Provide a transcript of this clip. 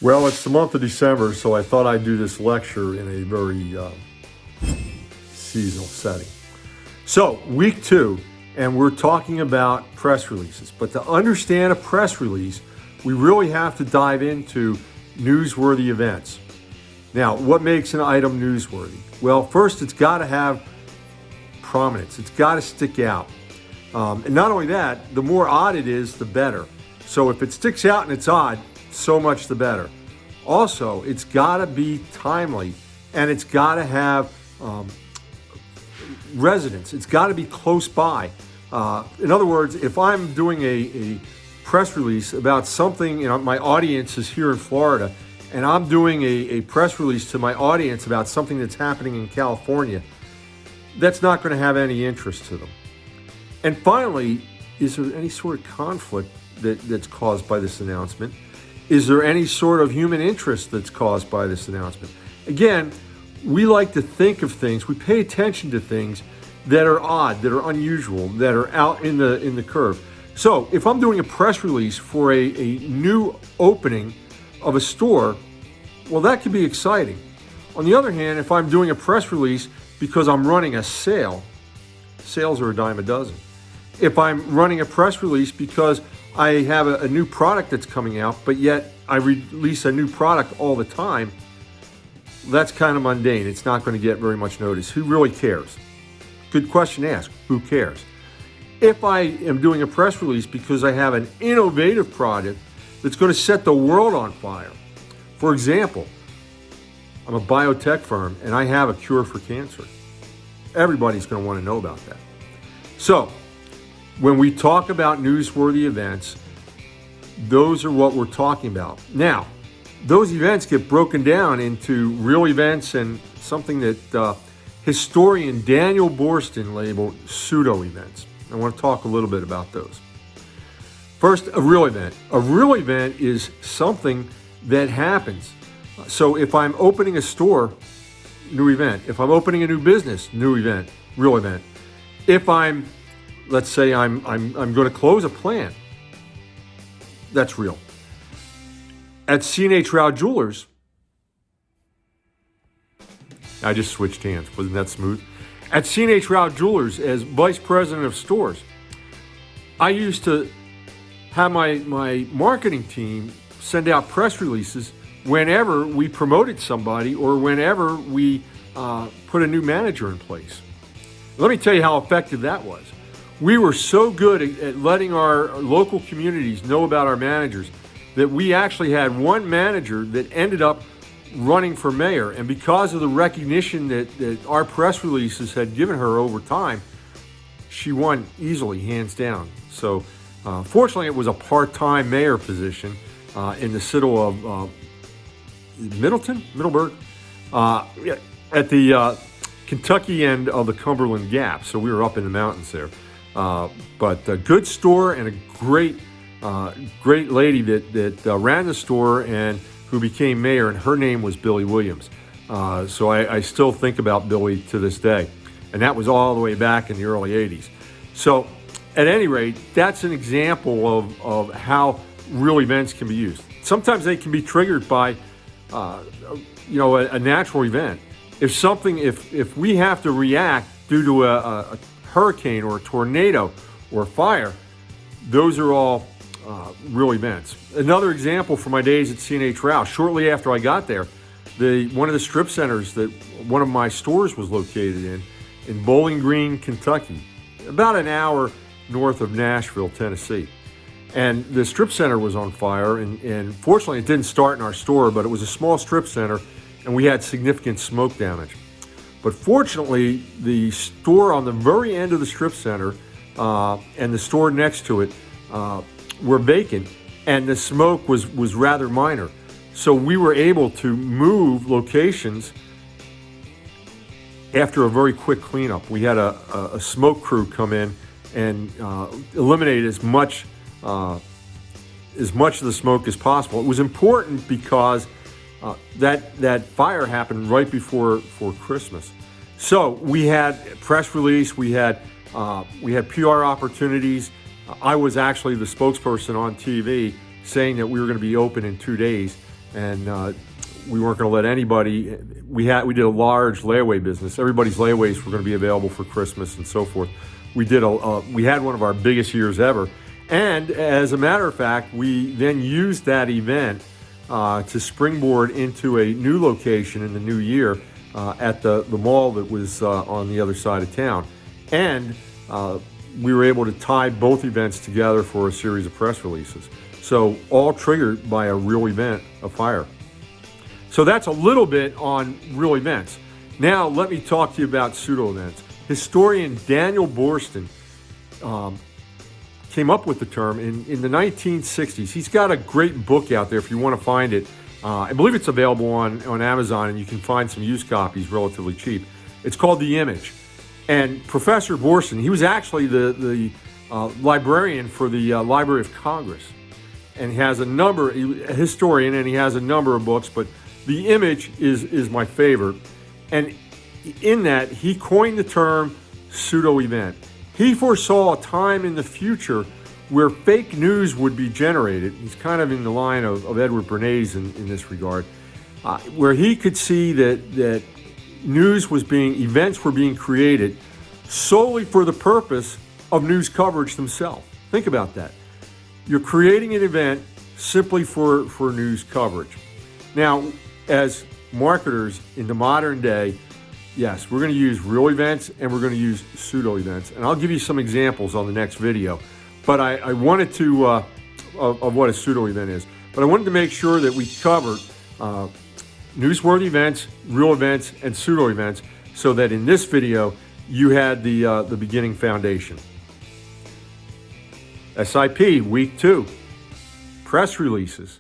Well, it's the month of December, so I thought I'd do this lecture in a very seasonal setting. So, week 2, and we're talking about press releases. But to understand a press release, we really have to dive into newsworthy events. Now, what makes an item newsworthy? Well, first, it's got to have prominence. It's got to stick out. And not only that, the more odd it is, the better. So if it sticks out and it's odd, so much the better. Also, it's got to be timely, and it's got to have residence. It's got to be close by. In other words, if I'm doing a press release about something, my audience is here in Florida, and I'm doing a press release to my audience about something that's happening in California, that's not going to have any interest to them. And finally, is there any sort of conflict that's caused by this announcement? Is there any sort of human interest that's caused by this announcement? Again, we like to think of things, we pay attention to things that are odd, that are unusual, that are out in the curve. So if I'm doing a press release for a new opening of a store, well, that could be exciting. On the other hand, if I'm doing a press release because I'm running a sale, sales are a dime a dozen. If I'm running a press release because I have a new product that's coming out, but yet I release a new product all the time, that's kind of mundane. It's not going to get very much notice. Who really cares? Good question to ask. Who cares? If I am doing a press release because I have an innovative product that's going to set the world on fire. For example, I'm a biotech firm and I have a cure for cancer. Everybody's going to want to know about that. So, when we talk about newsworthy events, those are what we're talking about. Now, those events get broken down into real events and something that historian Daniel Boorstin labeled pseudo events. I want to talk a little bit about those. First, a real event. A real event is something that happens. So if I'm opening a store, new event. If I'm opening a new business, new event, real event. If let's say I'm going to close a plant, that's real. At C&H Rao Jewelers, I just switched hands. Wasn't that smooth? At C&H Rao Jewelers, as vice president of stores, I used to have my marketing team send out press releases whenever we promoted somebody or whenever we put a new manager in place. Let me tell you how effective that was. We were so good at letting our local communities know about our managers that we actually had one manager that ended up running for mayor. And because of the recognition that our press releases had given her over time, she won easily, hands down. So fortunately, it was a part-time mayor position in the city of Middleburg, at the Kentucky end of the Cumberland Gap. So we were up in the mountains there. But a good store and a great lady that ran the store and who became mayor, and her name was Billy Williams. So I still think about Billy to this day. And that was all the way back in the early 80s. So at any rate, that's an example of how real events can be used. Sometimes they can be triggered by a natural event. If we have to react due to a hurricane or a tornado or a fire, those are all real events. Another example from my days at C&H Rao, shortly after I got there, one of the strip centers that one of my stores was located in Bowling Green, Kentucky, about an hour north of Nashville, Tennessee. And the strip center was on fire, and fortunately it didn't start in our store, but it was a small strip center, and we had significant smoke damage. But fortunately, the store on the very end of the strip center and the store next to it were vacant, and the smoke was rather minor. So we were able to move locations after a very quick cleanup. We had a smoke crew come in and eliminate as much of the smoke as possible. It was important because that fire happened right before Christmas. So we had press release, we had PR opportunities. I was actually the spokesperson on TV saying that we were going to be open in 2 days. and we weren't going to let anybody. We did a large layaway business. Everybody's layaways were going to be available for Christmas and so forth. We had one of our biggest years ever, and as a matter of fact, we then used that event to springboard into a new location in the new year at the mall that was on the other side of town, and we were able to tie both events together for a series of press releases. So all triggered by a real event, a fire. So that's a little bit on real events. Now let me talk to you about pseudo events. Historian Daniel Borston came up with the term in the 1960s. He's got a great book out there if you want to find it. I believe it's available on Amazon, and you can find some used copies relatively cheap. It's called The Image. And Professor Borston, he was actually the librarian for the Library of Congress, and he has a historian, and he has a number of books, but The Image is my favorite. And in that, he coined the term pseudo-event. He foresaw a time in the future where fake news would be generated. He's kind of in the line of Edward Bernays in this regard, where he could see that events were being created solely for the purpose of news coverage themselves. Think about that. You're creating an event simply for news coverage. Now, as marketers in the modern day, yes, we're going to use real events and we're going to use pseudo events. And I'll give you some examples on the next video. But I wanted to, of what a pseudo event is. But I wanted to make sure that we covered newsworthy events, real events, and pseudo events, so that in this video you had the beginning foundation. SIP Week 2, press releases.